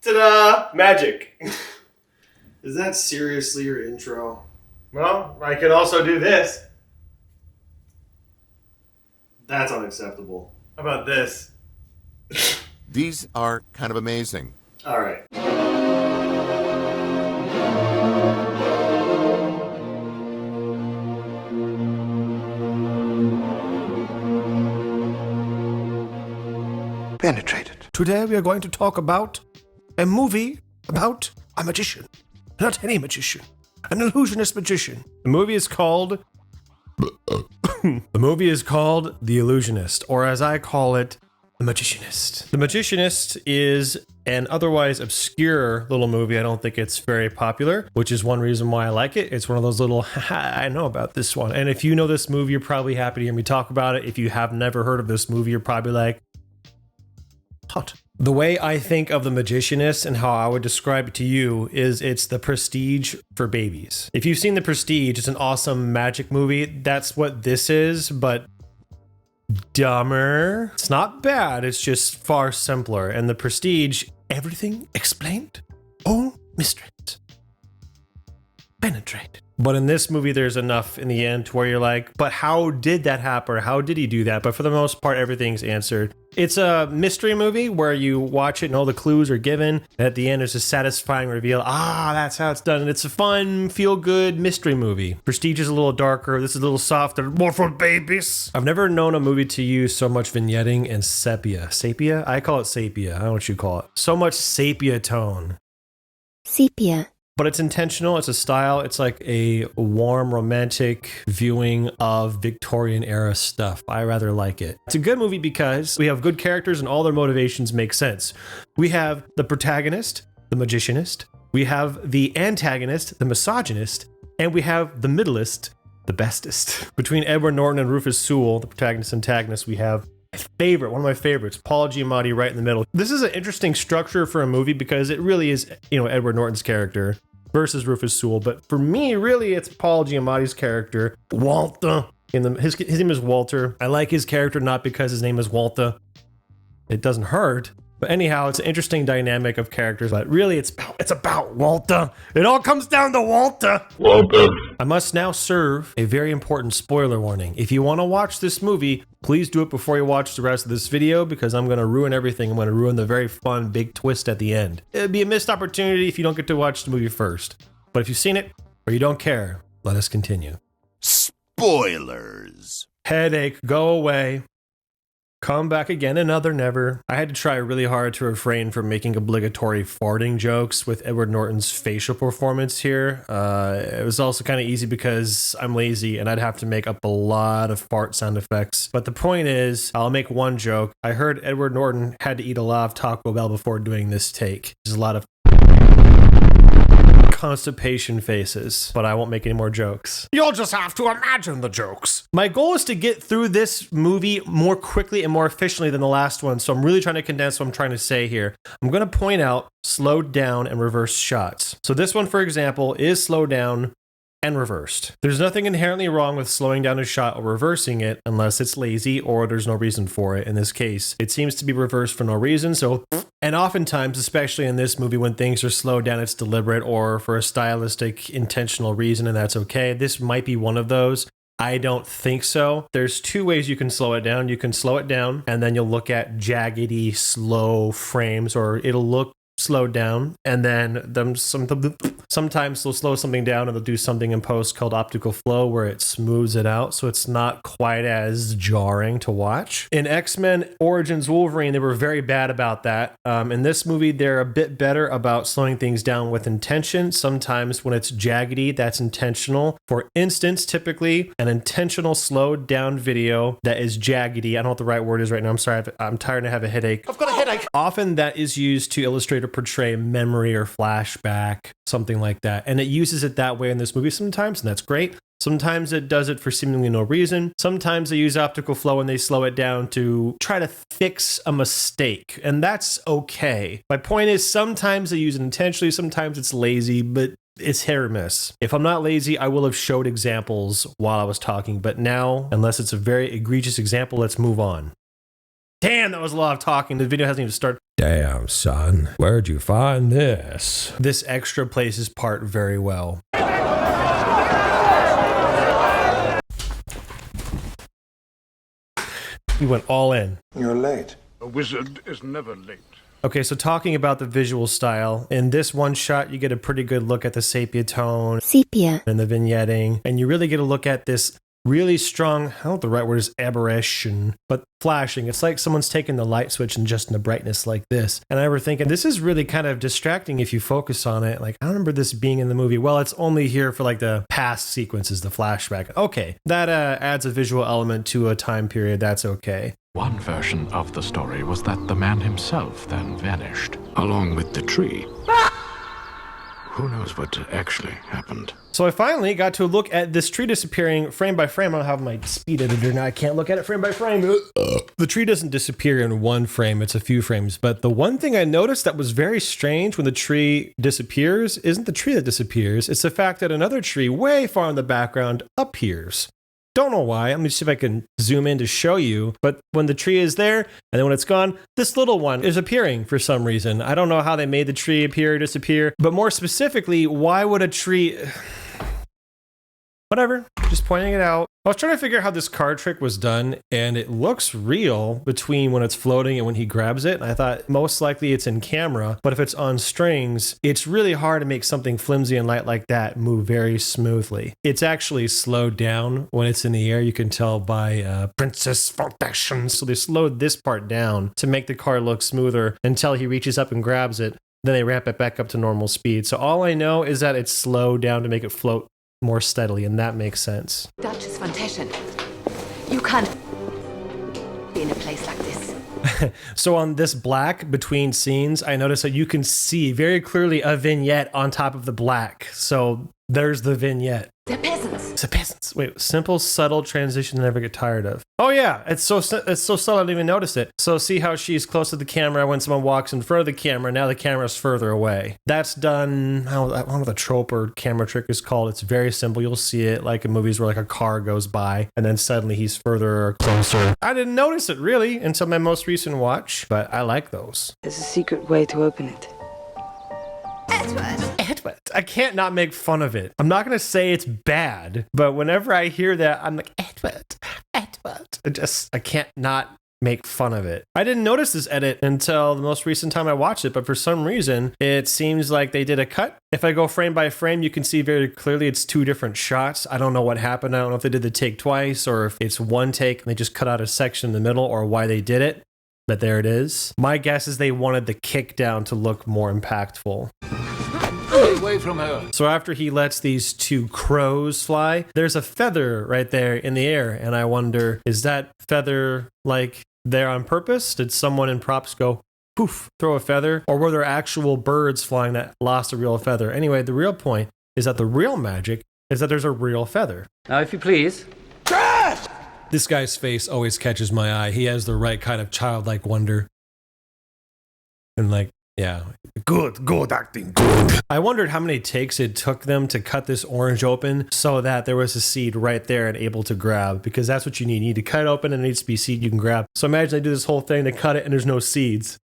Ta-da! Magic. Is that seriously your intro? Well, I could also do this. That's unacceptable. How about this? These are kind of amazing. All right. Penetrated. Today we are going to talk about a movie about a magician. Not any magician. An illusionist magician. The movie is called... The Illusionist, or as I call it, The Magicianist. The Magicianist is an otherwise obscure little movie. I don't think it's very popular, which is one reason why I like it. It's one of those little, I know about this one. And if you know this movie, you're probably happy to hear me talk about it. If you have never heard of this movie, you're probably like, hot. The way I think of The Magicianist and how I would describe it to you is it's the Prestige for babies. If you've seen The Prestige, it's an awesome magic movie. That's what this is, but dumber. It's not bad, it's just far simpler. And The Prestige, everything explained, all mysteries penetrated. But in this movie, there's enough in the end to where you're like, but how did that happen? How did he do that? But for the most part, everything's answered. It's a mystery movie where you watch it and all the clues are given. And at the end, there's a satisfying reveal. That's how it's done. And it's a fun, feel-good mystery movie. Prestige is a little darker. This is a little softer, more for babies. I've never known a movie to use so much vignetting and sepia. Sepia? I call it sepia. I don't know what you call it. So much sepia tone. Sepia. But it's intentional, it's a style, it's like a warm, romantic viewing of Victorian era stuff. I rather like it. It's a good movie because we have good characters and all their motivations make sense. We have the protagonist, the magicianist. We have the antagonist, the misogynist. And we have the middleist, the bestest. Between Edward Norton and Rufus Sewell, the protagonist and antagonist, we have one of my favorites, Paul Giamatti right in the middle. This is an interesting structure for a movie because it really is, Edward Norton's character versus Rufus Sewell. But for me, really, it's Paul Giamatti's character, Walter. His name is Walter. I like his character not because his name is Walter. It doesn't hurt. But anyhow, it's an interesting dynamic of characters. But really, it's about Walter. It all comes down to Walter. Walter. I must now serve a very important spoiler warning. If you want to watch this movie, please do it before you watch the rest of this video because I'm going to ruin everything. I'm going to ruin the very fun big twist at the end. It'd be a missed opportunity if you don't get to watch the movie first. But if you've seen it or you don't care, let us continue. Spoilers. Headache, go away. Come back again, another never. I had to try really hard to refrain from making obligatory farting jokes with Edward Norton's facial performance here. It was also kind of easy because I'm lazy and I'd have to make up a lot of fart sound effects. But the point is, I'll make one joke. I heard Edward Norton had to eat a lot of Taco Bell before doing this take. There's a lot of constipation faces, but I won't make any more jokes. You'll just have to imagine the jokes. My goal is to get through this movie more quickly and more efficiently than the last one, so I'm really trying to condense what I'm trying to say here. I'm going to point out slowed down and reversed shots. So this one, for example, is slowed down and reversed. There's nothing inherently wrong with slowing down a shot or reversing it unless it's lazy or there's no reason for it. In this case, it seems to be reversed for no reason. And oftentimes, especially in this movie, when things are slowed down, it's deliberate or for a stylistic, intentional reason, and that's okay. This might be one of those. I don't think so. There's two ways you can slow it down. You can slow it down and then you'll look at jaggedy, slow frames, or it'll look slowed down, and then sometimes they'll slow something down and they'll do something in post called optical flow where it smooths it out so it's not quite as jarring to watch. In X-Men Origins Wolverine, they were very bad about that. In this movie, they're a bit better about slowing things down with intention. Sometimes when it's jaggedy, that's intentional. For instance, typically an intentional slowed down video that is jaggedy. I don't know what the right word is right now. I'm sorry. I'm tired and I have a headache. I've got a headache. Often that is used to illustrate or portray memory or flashback, something like that. And it uses it that way in this movie sometimes, and that's great. Sometimes it does it for seemingly no reason. Sometimes they use optical flow and they slow it down to try to fix a mistake, and that's okay. My point is sometimes they use it intentionally, sometimes it's lazy, but it's hit or miss. If I'm not lazy, I will have showed examples while I was talking, but now, unless it's a very egregious example, let's move on. Damn, that was a lot of talking. The video hasn't even started. Damn, son, where'd you find this? This extra plays his part very well. He went all in. You're late. A wizard is never late. Okay, so talking about the visual style, in this one shot, you get a pretty good look at the sepia tone Sepia. and the vignetting, and you really get a look at this really strong, I don't know what the right word is, aberration, but flashing. It's like someone's taken the light switch and just in a brightness like this. And I remember thinking, this is really kind of distracting if you focus on it. Like, I don't remember this being in the movie. Well, it's only here for like the past sequences, the flashback. Okay, that adds a visual element to a time period. That's okay. One version of the story was that the man himself then vanished, along with the tree. Who knows what actually happened? So I finally got to look at this tree disappearing frame by frame. I don't have my speed editor now. I can't look at it frame by frame. The tree doesn't disappear in one frame. It's a few frames. But the one thing I noticed that was very strange when the tree disappears isn't the tree that disappears. It's the fact that another tree way far in the background appears. Don't know why. Let me see if I can zoom in to show you. But when the tree is there, and then when it's gone, this little one is appearing for some reason. I don't know how they made the tree appear or disappear. But more specifically, why would a tree... Whatever, just pointing it out. I was trying to figure out how this card trick was done, and it looks real between when it's floating and when he grabs it. And I thought most likely it's in camera, but if it's on strings, it's really hard to make something flimsy and light like that move very smoothly. It's actually slowed down when it's in the air. You can tell by Princess Foundation. So they slowed this part down to make the card look smoother until he reaches up and grabs it. Then they ramp it back up to normal speed. So all I know is that it's slowed down to make it float more steadily, and that makes sense. Duchess von Teschen, you can't be in a place like this. So on this black between scenes, I noticed that you can see very clearly a vignette on top of the black. So there's the vignette. They're peasants. It's a peasants. Wait, simple, subtle transition to never get tired of. Oh yeah, it's so subtle I didn't even notice it. So see how she's close to the camera when someone walks in front of the camera, now the camera's further away. That's done, I don't know what the trope or camera trick is called. It's very simple. You'll see it like in movies where like a car goes by and then suddenly he's further or closer. I didn't notice it really until my most recent watch, but I like those. There's a secret way to open it. Edward. I can't not make fun of it. I'm not going to say it's bad, but whenever I hear that, I'm like, Edward. I can't not make fun of it. I didn't notice this edit until the most recent time I watched it, but for some reason, it seems like they did a cut. If I go frame by frame, you can see very clearly it's two different shots. I don't know what happened. I don't know if they did the take twice or if it's one take and they just cut out a section in the middle or why they did it. But there it is. My guess is they wanted the kick down to look more impactful. Away from her. So after he lets these two crows fly, there's a feather right there in the air. And I wonder, is that feather like there on purpose? Did someone in props go, poof, throw a feather? Or were there actual birds flying that lost a real feather? Anyway, the real point is that the real magic is that there's a real feather. Now, if you please. This guy's face always catches my eye. He has the right kind of childlike wonder. And like, yeah, good acting, good. I wondered how many takes it took them to cut this orange open so that there was a seed right there and able to grab, because that's what you need. You need to cut it open and it needs to be seed you can grab. So imagine they do this whole thing, they cut it and there's no seeds.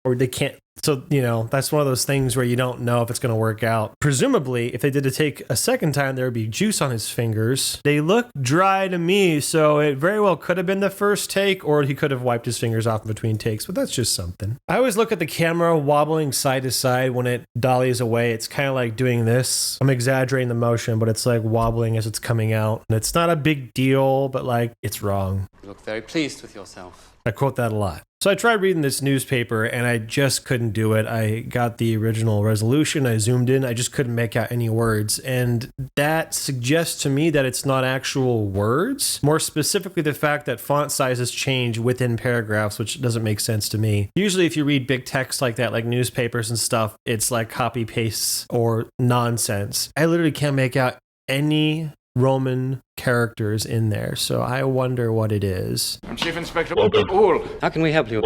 Or they can't. So, you know, that's one of those things where you don't know if it's going to work out. Presumably, if they did a take a second time, there would be juice on his fingers. They look dry to me, so it very well could have been the first take, or he could have wiped his fingers off in between takes, but that's just something. I always look at the camera wobbling side to side when it dollies away. It's kind of like doing this. I'm exaggerating the motion, but it's like wobbling as it's coming out. And it's not a big deal, but like, it's wrong. You look very pleased with yourself. I quote that a lot. So I tried reading this newspaper and I just couldn't do it. I got the original resolution. I zoomed in. I just couldn't make out any words. And that suggests to me that it's not actual words. More specifically, the fact that font sizes change within paragraphs, which doesn't make sense to me. Usually if you read big text like that, like newspapers and stuff, it's like copy pastes or nonsense. I literally can't make out any Roman characters in there, so I wonder what it is. I'm Chief Inspector All. How can we help you?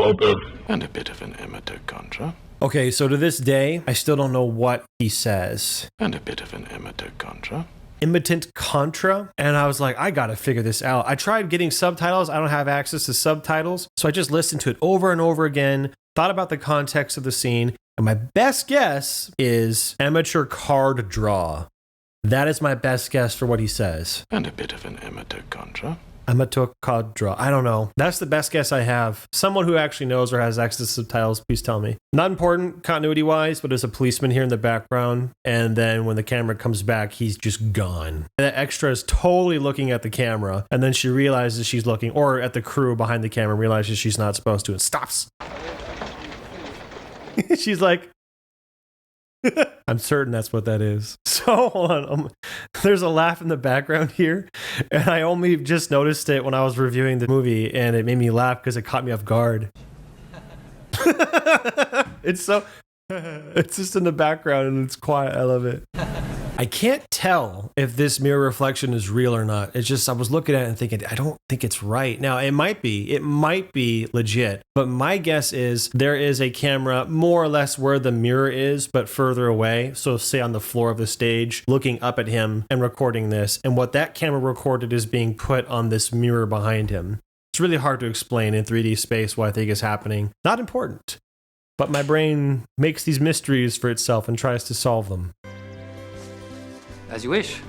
And a bit of an amateur contra. Okay, so to this day, I still don't know what he says. And a bit of an amateur contra. Imitant contra, and I was like, I gotta figure this out. I tried getting subtitles. I don't have access to subtitles, so I just listened to it over and over again thought about the context of the scene, and my best guess is amateur card draw. That is my best guess for what he says. And a bit of an amateur contra. Amateur card draw. I don't know. That's the best guess I have. Someone who actually knows or has access to subtitles, please tell me. Not important continuity-wise, but there's a policeman here in the background, and then when the camera comes back, he's just gone. And the extra is totally looking at the camera, and then she realizes she's looking, or at the crew behind the camera, realizes she's not supposed to, and stops. She's like, I'm certain that's what that is. So hold on. There's a laugh in the background here, and I only just noticed it when I was reviewing the movie, and it made me laugh because it caught me off guard. It's just in the background and it's quiet. I love it. I can't tell if this mirror reflection is real or not. It's just, I was looking at it and thinking, I don't think it's right. Now, it might be legit, but my guess is there is a camera more or less where the mirror is, but further away. So say on the floor of the stage, looking up at him and recording this. And what that camera recorded is being put on this mirror behind him. It's really hard to explain in 3D space what I think is happening. Not important, but my brain makes these mysteries for itself and tries to solve them. As you wish.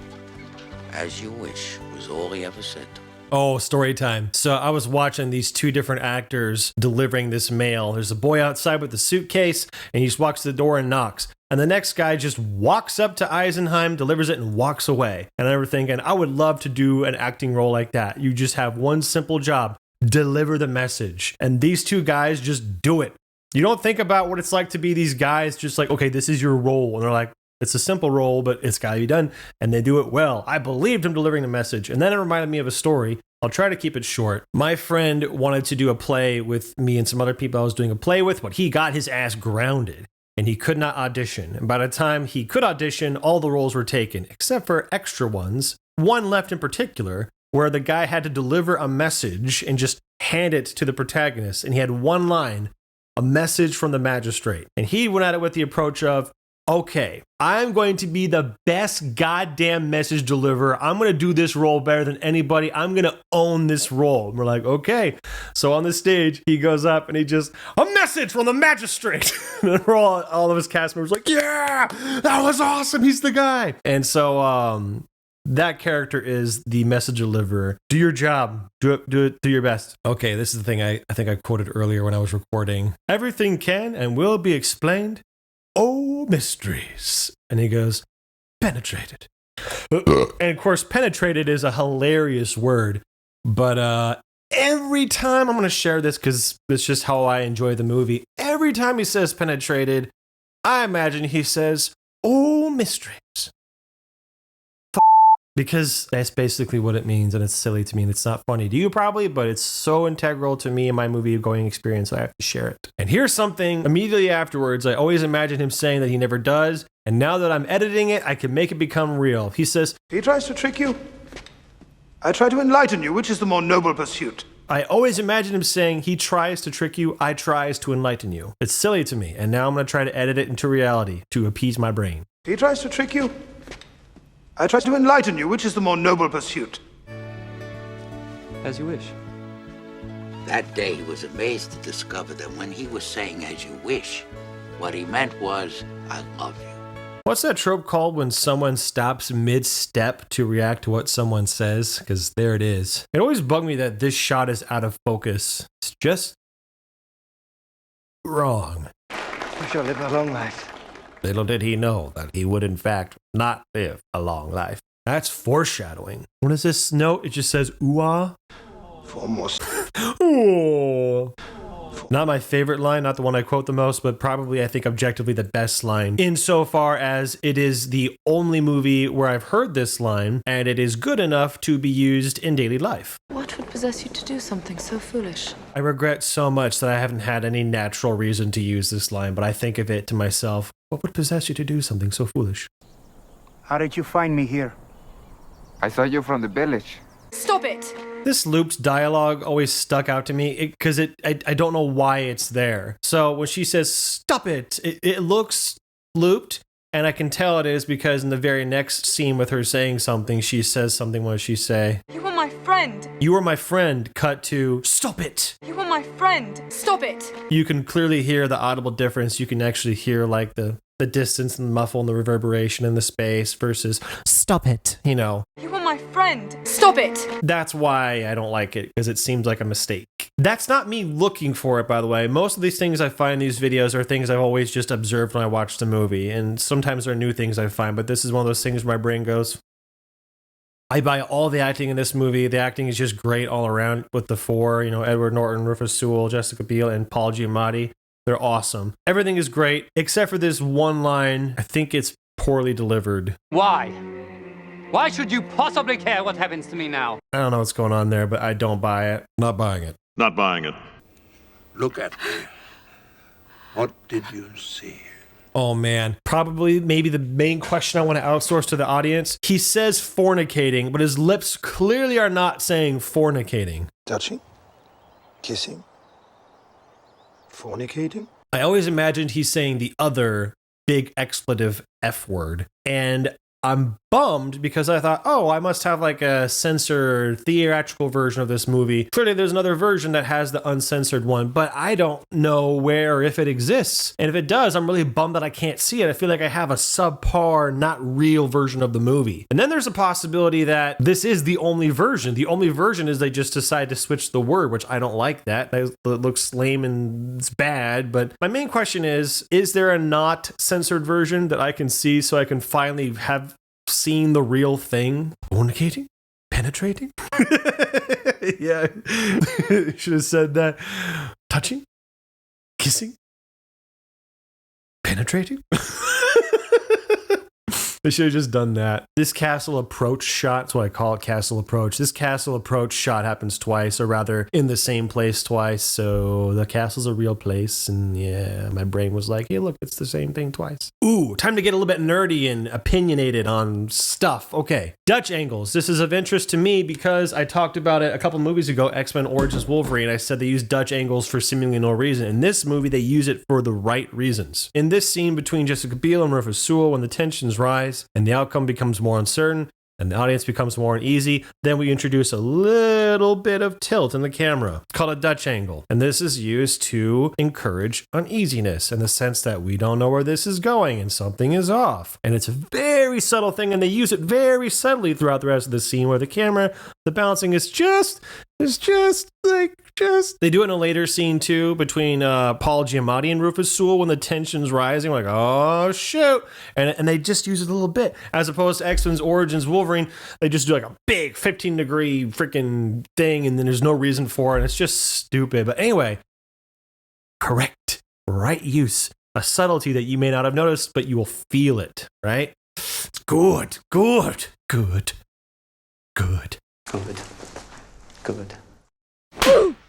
As you wish was all he ever said. Oh, story time. So I was watching these two different actors delivering this mail. There's a boy outside with the suitcase, and he just walks to the door and knocks. And the next guy just walks up to Eisenheim, delivers it, and walks away. And I remember thinking, I would love to do an acting role like that. You just have one simple job, deliver the message. And these two guys just do it. You don't think about what it's like to be these guys just like, okay, this is your role. And they're like, it's a simple role, but it's got to be done. And they do it well. I believed him delivering the message. And then it reminded me of a story. I'll try to keep it short. My friend wanted to do a play with me and some other people I was doing a play with, but he got his ass grounded and he could not audition. And by the time he could audition, all the roles were taken, except for extra ones. One left in particular, where the guy had to deliver a message and just hand it to the protagonist. And he had one line, a message from the magistrate. And he went at it with the approach of, okay, I'm going to be the best goddamn message deliverer. I'm going to do this role better than anybody. I'm going to own this role. And we're like, okay. So on the stage, he goes up and he just, a message from the magistrate. And we're all of his cast members like, yeah, that was awesome. He's the guy. And so that character is the message deliverer. Do your job. Do your best. Okay, this is the thing I think I quoted earlier when I was recording. Everything can and will be explained. Oh, mysteries. And he goes, penetrated. And of course, penetrated is a hilarious word. But every time, I'm going to share this because it's just how I enjoy the movie. Every time he says penetrated, I imagine he says, oh, mysteries. Because that's basically what it means, and it's silly to me, and it's not funny to you probably, but it's so integral to me and my movie-going experience, I have to share it. And here's something immediately afterwards. I always imagine him saying that he never does, and now that I'm editing it, I can make it become real. He says, he tries to trick you. I try to enlighten you, which is the more noble pursuit. I always imagine him saying, he tries to trick you, I tries to enlighten you. It's silly to me, and now I'm going to try to edit it into reality to appease my brain. He tries to trick you. I try to enlighten you, which is the more noble pursuit. As you wish. That day he was amazed to discover that when he was saying as you wish, what he meant was, I love you. What's that trope called when someone stops mid-step to react to what someone says? Because there it is. It always bugged me that this shot is out of focus. It's just wrong. We shall live a long life. Little did he know that he would, in fact, not live a long life. That's foreshadowing. What is this note? It just says, ooh-ah. Foremost. Ooh. Not my favorite line, not the one I quote the most, but probably, I think, objectively the best line. Insofar as it is the only movie where I've heard this line, and it is good enough to be used in daily life. What would possess you to do something so foolish? I regret so much that I haven't had any natural reason to use this line, but I think of it to myself, what would possess you to do something so foolish? How did you find me here? I saw you from the village. Stop it! This looped dialogue always stuck out to me because I don't know why it's there. So when she says, stop it, it looks looped And I can tell it is because in the very next scene with her saying something, she says something. What does she say? You were my friend. You were my friend. Cut to, stop it. You were my friend. Stop it. You can clearly hear the audible difference. You can actually hear like the distance and the muffle and the reverberation in the space versus stop it, you know. You were my friend. Stop it. That's why I don't like it, because it seems like a mistake. That's not me looking for it, by the way. Most of these things I find in these videos are things I've always just observed when I watch the movie, and sometimes they're new things I find, but this is one of those things where my brain goes, I buy all the acting in this movie. The acting is just great all around with the four, you know, Edward Norton, Rufus Sewell, Jessica Biel, and Paul Giamatti. They're awesome. Everything is great, except for this one line. I think it's poorly delivered. Why? Why should you possibly care what happens to me now? I don't know what's going on there, but I don't buy it. Not buying it. Not buying it. Look at me. What did you see? Oh man, probably maybe the main question I want to outsource to the audience. He says fornicating, but his lips clearly are not saying fornicating. Touching? Kissing? Fornicating? I always imagined he's saying the other big expletive F word. And I'm bummed because I thought, oh, I must have like a censored theatrical version of this movie. Clearly there's another version that has the uncensored one, but I don't know where or if it exists. And if it does, I'm really bummed that I can't see it. I feel like I have a subpar, not real version of the movie. And then there's a possibility that this is the only version. The only version is they just decide to switch the word, which I don't like that. It looks lame and it's bad. But my main question is there a not censored version that I can see so I can finally have seen the real thing? Fornicating? Penetrating? Yeah. Should have said that. Touching? Kissing? Penetrating? They should have just done that. This castle approach shot, that's what I call it, castle approach. This castle approach shot happens twice, or rather in the same place twice. So the castle's a real place. And yeah, my brain was like, hey, look, it's the same thing twice. Ooh, time to get a little bit nerdy and opinionated on stuff. Okay, Dutch angles. This is of interest to me because I talked about it a couple movies ago, X-Men Origins Wolverine. I said they use Dutch angles for seemingly no reason. In this movie, they use it for the right reasons. In this scene between Jessica Biel and Rufus Sewell, when the tensions rise, and the outcome becomes more uncertain and the audience becomes more uneasy, then we introduce a little bit of tilt in the camera. It's called a Dutch angle. And this is used to encourage uneasiness in the sense that we don't know where this is going and something is off. And it's a very subtle thing, and they use it very subtly throughout the rest of the scene where the bouncing is just they do it in a later scene too between Paul Giamatti and Rufus Sewell when the tension's rising. We're like, oh shoot, and they just use it a little bit as opposed to X-Men's Origins Wolverine. They just do like a big 15-degree freaking thing, and then there's no reason for it. And it's just stupid. But anyway, correct, right use, a subtlety that you may not have noticed, but you will feel it. Right? It's good.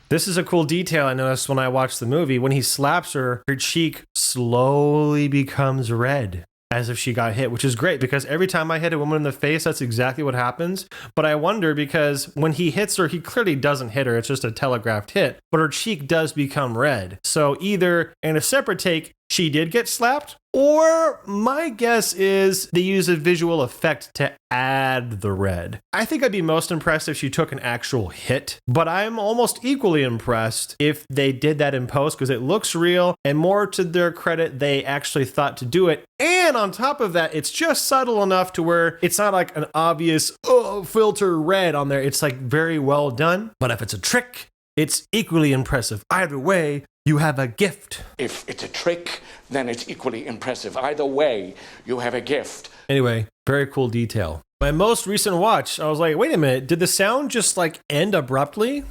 This is a cool detail I noticed when I watched the movie. When he slaps her, her cheek slowly becomes red, as if she got hit, which is great because every time I hit a woman in the face, that's exactly what happens. But I wonder because when he hits her, he clearly doesn't hit her. It's just a telegraphed hit, but her cheek does become red. So either in a separate take, she did get slapped, or my guess is they use a visual effect to add the red. I think I'd be most impressed if she took an actual hit, but I'm almost equally impressed if they did that in post because it looks real, and more to their credit, they actually thought to do it. And on top of that, it's just subtle enough to where it's not like an obvious filter red on there. It's like very well done, but if it's a trick, it's equally impressive. Either way, you have a gift. If it's a trick, then it's equally impressive. Either way, you have a gift. Anyway, very cool detail. My most recent watch, I was like, wait a minute, did the sound just like end abruptly?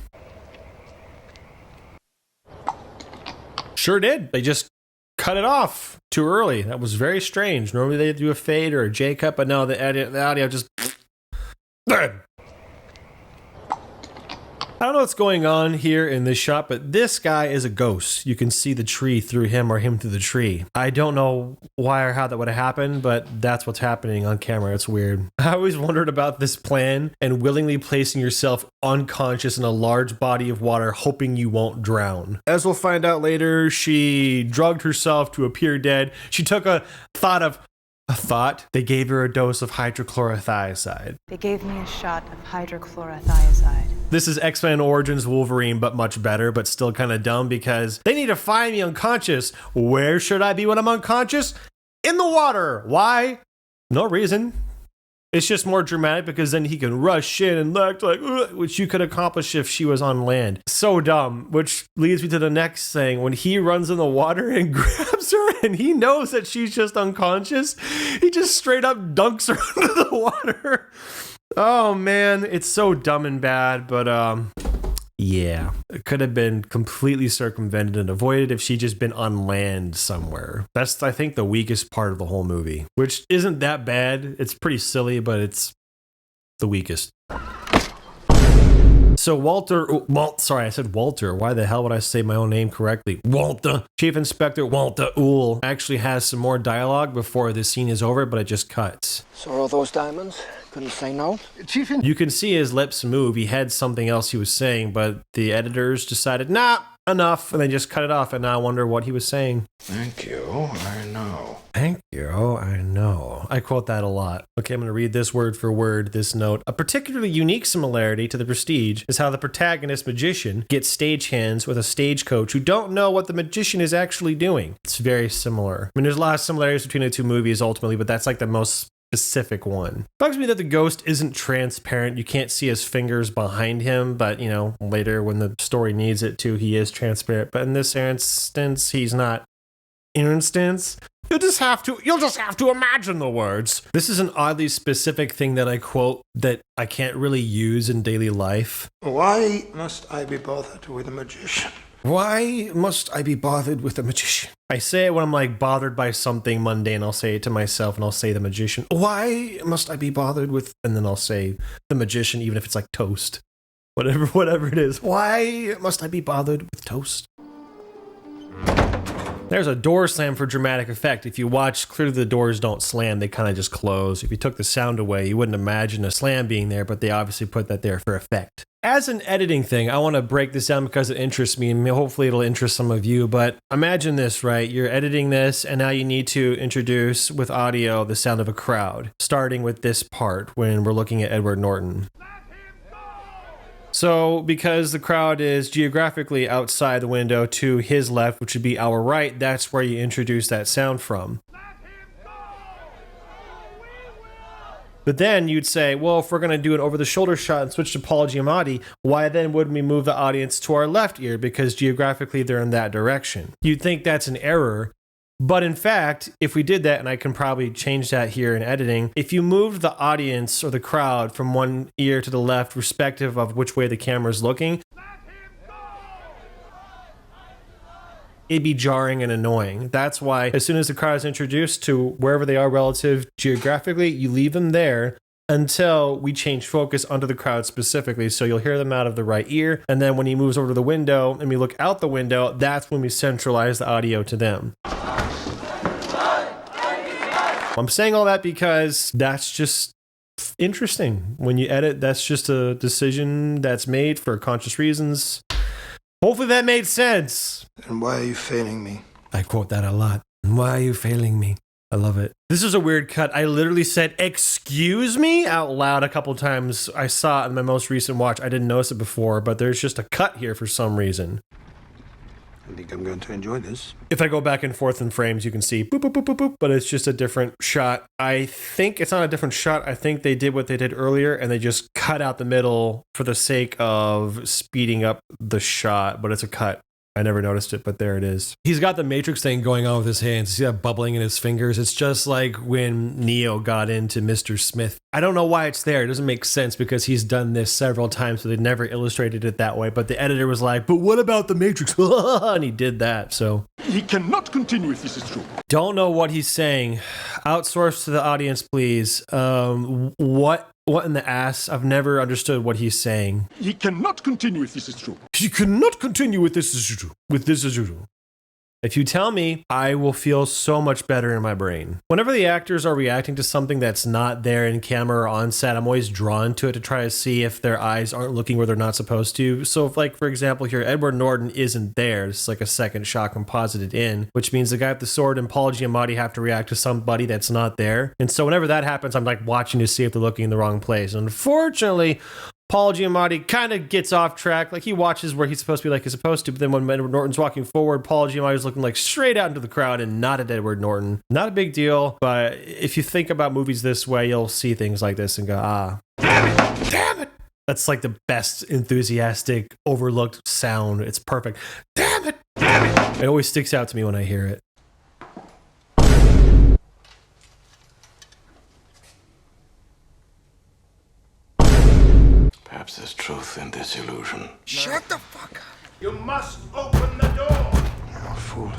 Sure did. They just cut it off too early. That was very strange. Normally they do a fade or a J cut, but no, the audio just... I don't know what's going on here in this shot, but this guy is a ghost. You can see the tree through him or him through the tree. I don't know why or how that would have happened, but that's what's happening on camera. It's weird. I always wondered about this plan and willingly placing yourself unconscious in a large body of water, hoping you won't drown. As we'll find out later, she drugged herself to appear dead. She took a thought of, A thought? They gave her a dose of hydrochlorothiazide. They gave me a shot of hydrochlorothiazide. This is X-Men Origins Wolverine, but much better, but still kind of dumb because they need to find me unconscious. Where should I be when I'm unconscious? In the water. Why? No reason. It's just more dramatic because then he can rush in and act like, which you could accomplish if she was on land. So dumb, which leads me to the next thing. When he runs in the water and grabs her and he knows that she's just unconscious, he just straight up dunks her into the water. Oh man, it's so dumb and bad, but yeah, it could have been completely circumvented and avoided if she'd just been on land somewhere. That's, I think, the weakest part of the whole movie, which isn't that bad. It's pretty silly, but it's the weakest. So sorry, I said Walter. Why the hell would I say my own name correctly? Walter. Chief Inspector Walter Uhl actually has some more dialogue before this scene is over, but it just cuts. Saw all those diamonds? Couldn't say no. Chief, you can see his lips move. He had something else he was saying, but the editors decided, nah, enough, and they just cut it off, and now I wonder what he was saying. Thank you, I know. Thank you, I know. I quote that a lot. Okay, I'm going to read this word for word, this note. A particularly unique similarity to The Prestige is how the protagonist magician gets stagehands with a stagecoach who don't know what the magician is actually doing. It's very similar. I mean, there's a lot of similarities between the two movies ultimately, but that's like the most specific one. Bugs me that the ghost isn't transparent. You can't see his fingers behind him, but you know, later when the story needs it to, he is transparent. But in this instance, he's not. You'll just have to imagine the words. This is an oddly specific thing that I quote that I can't really use in daily life. Why must I be bothered with a magician? Why must I be bothered with a magician? I say it when I'm like bothered by something mundane. I'll say it to myself and I'll say the magician. Why must I be bothered with, and then I'll say the magician, even if it's like toast. Whatever it is. Why must I be bothered with toast? There's a door slam for dramatic effect. If you watch, clearly the doors don't slam, they kind of just close. If you took the sound away, you wouldn't imagine a slam being there, but they obviously put that there for effect. As an editing thing, I want to break this down because it interests me, and hopefully it'll interest some of you, but imagine this, right? You're editing this, and now you need to introduce with audio the sound of a crowd, starting with this part when we're looking at Edward Norton. So, because the crowd is geographically outside the window to his left, which would be our right, that's where you introduce that sound from. But then you'd say, well, if we're going to do an over-the-shoulder shot and switch to Paul Giamatti, why then wouldn't we move the audience to our left ear? Because geographically they're in that direction. You'd think that's an error. But in fact, if we did that, and I can probably change that here in editing, if you moved the audience or the crowd from one ear to the left, respective of which way the camera is looking, it'd be jarring and annoying. That's why as soon as the crowd is introduced to wherever they are relative geographically, you leave them there until we change focus onto the crowd specifically. So you'll hear them out of the right ear. And then when he moves over to the window and we look out the window, that's when we centralize the audio to them. I'm saying all that because that's just interesting. When you edit, that's just a decision that's made for conscious reasons. Hopefully that made sense. And why are you failing me? I quote that a lot. Why are you failing me? I love it. This is a weird cut. I literally said, excuse me, out loud a couple times. I saw it in my most recent watch. I didn't notice it before, but there's just a cut here for some reason. I think I'm going to enjoy this. If I go back and forth in frames, you can see boop, boop, boop, boop, boop, but it's just a different shot. I think it's not a different shot. I think they did what they did earlier and they just cut out the middle for the sake of speeding up the shot, but it's a cut. I never noticed it, but there it is. He's got the Matrix thing going on with his hands. You see that bubbling in his fingers? It's just like when Neo got into Mr. Smith. I don't know why it's there. It doesn't make sense because he's done this several times, so they never illustrated it that way. But the editor was like, but what about the Matrix? And he did that, so. He cannot continue if this is true. Don't know what he's saying. Outsource to the audience, please. What in the ass? I've never understood what he's saying. He cannot continue if this is true. He cannot continue with this is true. With this is true. If you tell me, I will feel so much better in my brain. Whenever the actors are reacting to something that's not there in camera or on set, I'm always drawn to it to try to see if their eyes aren't looking where they're not supposed to. So if, like, for example, here, Edward Norton isn't there. It's like a second shot composited in, which means the guy with the sword and Paul Giamatti have to react to somebody that's not there. And so whenever that happens, I'm like watching to see if they're looking in the wrong place. Unfortunately, Paul Giamatti kind of gets off track. Like, he watches where he's supposed to be like he's supposed to, but then when Edward Norton's walking forward, Paul Giamatti's looking like straight out into the crowd and not at Edward Norton. Not a big deal, but if you think about movies this way, you'll see things like this and go, ah, damn it. That's like the best enthusiastic, overlooked sound. It's perfect. Damn it. It always sticks out to me when I hear it. Perhaps there's truth in this illusion. Shut the fuck up. You must open the door. Oh, fools.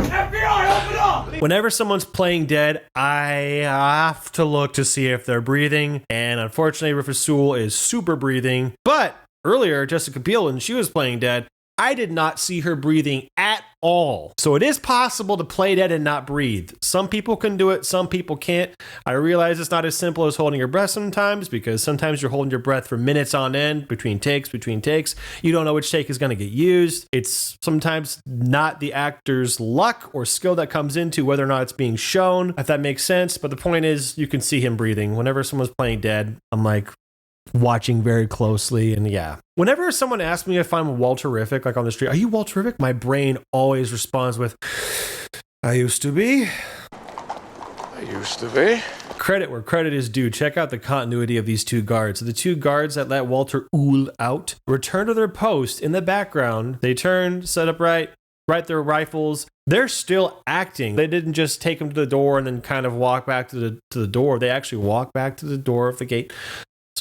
FBI, open up! Whenever someone's playing dead, I have to look to see if they're breathing. And unfortunately, Rufus Sewell is super breathing. But earlier, Jessica Biel, when she was playing dead, I did not see her breathing at all. So it is possible to play dead and not breathe. Some people can do it, some people can't. I realize it's not as simple as holding your breath sometimes, because sometimes you're holding your breath for minutes on end between takes. You don't know which take is going to get used. It's sometimes not the actor's luck or skill that comes into whether or not it's being shown, if that makes sense. But the point is, you can see him breathing. Whenever someone's playing dead, I'm like watching very closely. And yeah, whenever someone asks me if I'm Walterific, like on the street, are you Walterific? My brain always responds with, I used to be. I used to be. Credit where credit is due. Check out the continuity of these two guards. The two guards that let Walter Uhl out return to their post in the background. They turn, set up right their rifles. They're still acting. They didn't just take them to the door and then kind of walk back to the door. They actually walk back to the door of the gate.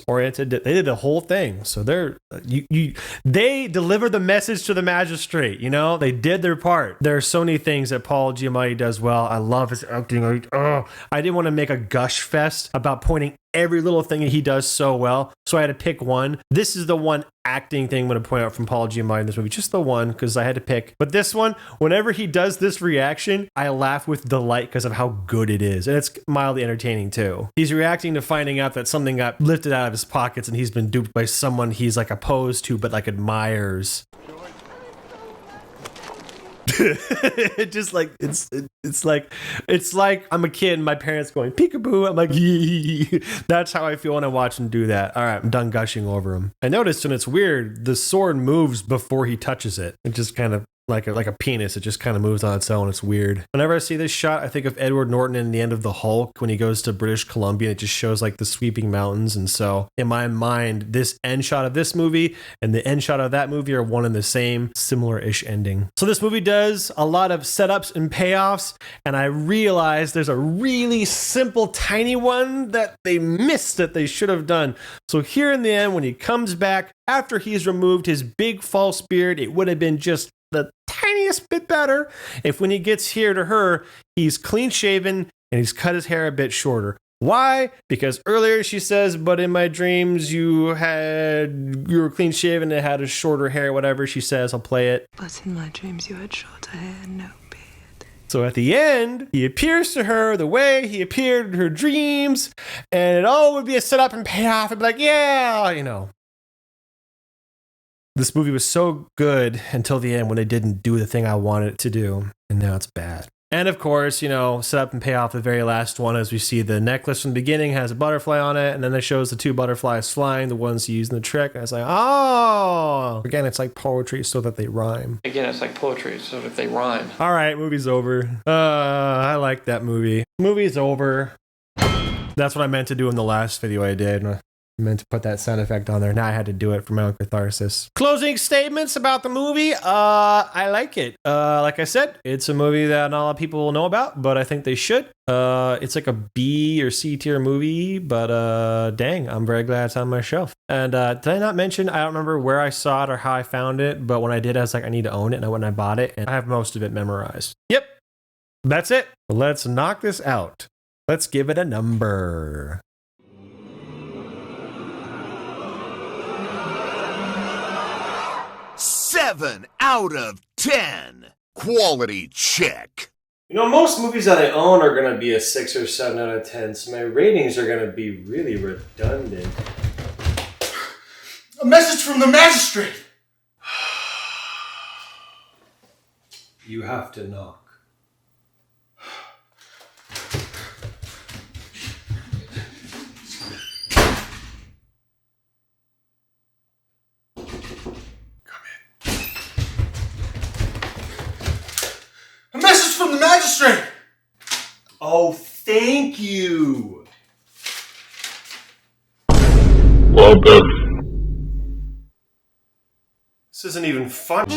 Oriented. They did the whole thing. So they delivered the message to the magistrate. You know, they did their part. There are so many things that Paul Giamatti does well. I love his acting. I didn't want to make a gush fest about pointing every little thing that he does so well, so I had to pick one. This is the one acting thing I'm going to point out from Paul Giamatti in this movie, just the one, because I had to pick. But this one, whenever he does this reaction, I laugh with delight because of how good it is, and it's mildly entertaining too. He's reacting to finding out that something got lifted out of his pockets and he's been duped by someone he's like opposed to but like admires. Just like it's like I'm a kid and my parents going peekaboo. I'm like, yee. That's how I feel when I watch him do that. All right, I'm done gushing over him. I noticed, and it's weird, the sword moves before he touches it. It just kind of like a penis. It just kind of moves on its own. It's weird. Whenever I see this shot, I think of Edward Norton in the end of The Hulk when he goes to British Columbia. It just shows like the sweeping mountains. And so in my mind, this end shot of this movie and the end shot of that movie are one and the same, similar-ish ending. So this movie does a lot of setups and payoffs, and I realize there's a really simple, tiny one that they missed that they should have done. So here in the end, when he comes back, after he's removed his big false beard, it would have been just the tiniest bit better if when he gets here to her, he's clean shaven and he's cut his hair a bit shorter. Why? Because earlier she says, but in my dreams you were clean shaven and had a shorter hair, whatever she says. I'll play it. But in my dreams you had shorter hair and no beard. So at the end, he appears to her the way he appeared in her dreams, and it all would be a setup and payoff and be like, yeah, you know. This movie was so good until the end when they didn't do the thing I wanted it to do, and now it's bad. And of course, you know, set up and pay off the very last one as we see the necklace from the beginning has a butterfly on it, and then it shows the two butterflies flying, the ones used in the trick, and it's like, oh! Again, it's like poetry so that they rhyme. Again, it's like poetry so that they rhyme. All right, movie's over. I like that movie. Movie's over. That's what I meant to do in the last video I did. I meant to put that sound effect on there. Now I had to do it for my own catharsis. Closing statements about the movie. I like it. Like I said, it's a movie that not a lot of people will know about, but I think they should. It's like a B or C tier movie, but dang, I'm very glad it's on my shelf. And did I not mention, I don't remember where I saw it or how I found it, but when I did, I was like, I need to own it. And I went and I bought it, and I have most of it memorized. Yep, that's it. Let's knock this out. Let's give it a number. 7 out of 10. Quality check. You know, most movies that I own are going to be a 6 or 7 out of 10, so my ratings are going to be really redundant. A message from the magistrate! You have to knock. A message from the magistrate! Oh, thank you! Welcome. This isn't even fun.